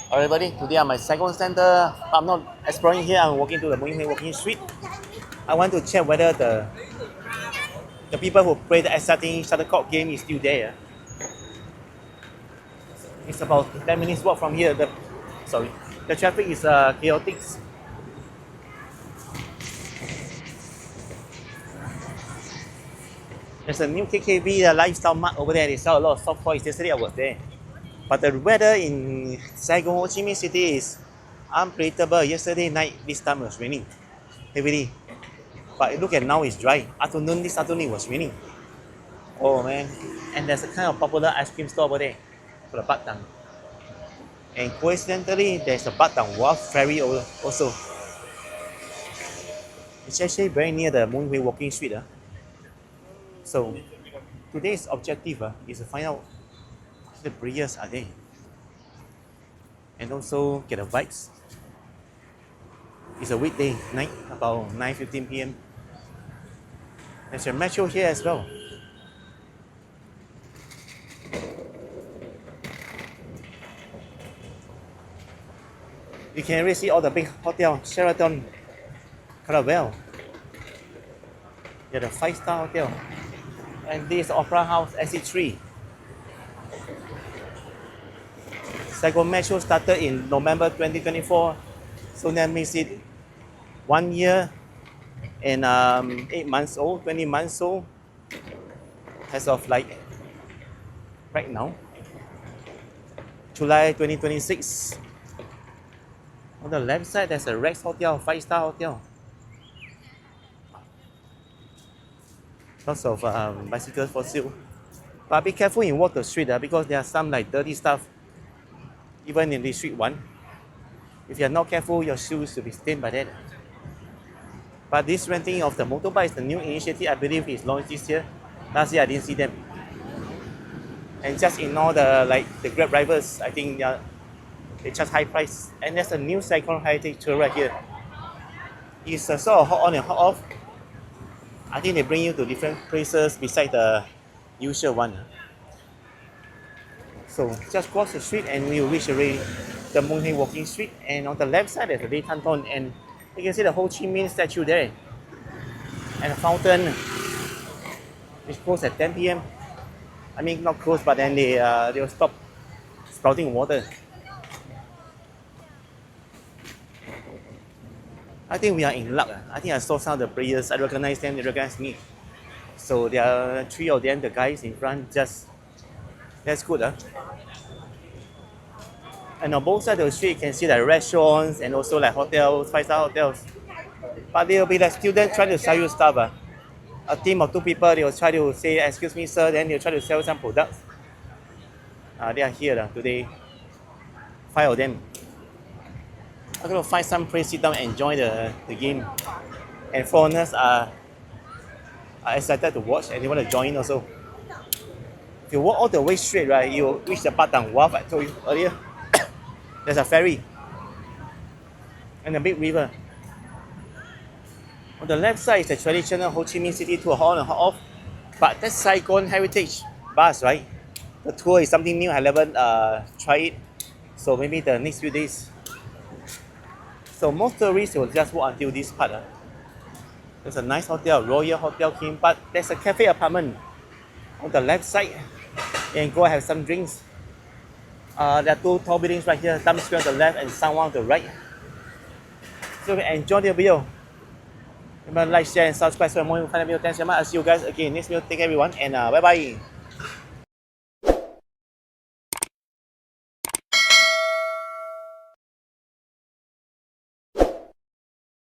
Alright, everybody, today I'm at Saigon Center. I'm not exploring here, I'm walking to the Nguyen Hue walking street. I want to check whether the people who play the exciting shuttlecock game is still there. It's about 10 minutes walk from here. The traffic is chaotic. There's a new KKB lifestyle mart over there. They sell a lot of soft toys. Yesterday I was there. But the weather in Saigon, Ho Chi Minh City is unpredictable. Yesterday night, this time it was raining heavily. But look at now, it's dry. This afternoon it was raining. Oh man. And there's a kind of popular ice cream store over there for the Batang. And coincidentally, there's a Batang Wharf Ferry also. It's actually very near the Nguyen Hue walking street. So today's objective is to find out what the breeders are there. And also get the vibes. It's a weekday night, about 9:15 p.m. There's a metro here as well. You can really see all the big hotels, Sheraton, Caravelle. Yeah, the 5-star hotel. And this is Opera House SC3. Saigon Metro started in November 2024, so that makes it 1 year and 8 months old, 20 months old, as of like right now, July 2026. On the left side, there's a Rex Hotel, 5-star hotel. Lots of bicycles for sale. But be careful in walk the street because there are some like dirty stuff, even in the street one. If you're not careful, your shoes will be stained by that. But this renting of the motorbike is the new initiative, I believe is launched this year. Last year I didn't see them. And just ignore the Grab drivers. I think they charge high price. And there's a new Saigon heritage tour right here. It's a sort of hot on and hot off. I think they bring you to different places beside the usual one. So just cross the street and we'll reach already the Nguyen Hue walking street. And on the left side there's a Lê Thanh Tôn, and you can see the Ho Chi Minh statue there. And a fountain which closed at 10 p.m. I mean not closed, but then they will stop spouting water. I think we are in luck. I think I saw some of the players. I recognize them, they recognize me. So there are 3 of them, the guys in front, that's good. And on both sides of the street, you can see like restaurants and also like hotels, 5-star hotels. But they will be like students trying to sell you stuff. A team of 2 people, they will try to say, excuse me sir, then they'll try to sell some products. They are here today, 5 of them. I'm going to find some place, sit down and enjoy the game. And foreigners are excited to watch and they want to join also. If you walk all the way straight, right, you reach the Batang Wharf I told you earlier. There's a ferry and a big river. On the left side is the traditional Ho Chi Minh City tour, hot on and hot off. But that's Saigon Heritage bus, right? The tour is something new, I haven't tried it. So maybe the next few days. So most tourists will just walk until this part. There's a nice hotel, Royal Hotel King, but there's a cafe apartment on the left side. You can go have some drinks. There are 2 tall buildings right here, Times Square on the left and Saigon on the right. So if you enjoy the video, remember like, share and subscribe so more you can find the video. Thanks so much. I'll see you guys again next video. Take care everyone and bye bye.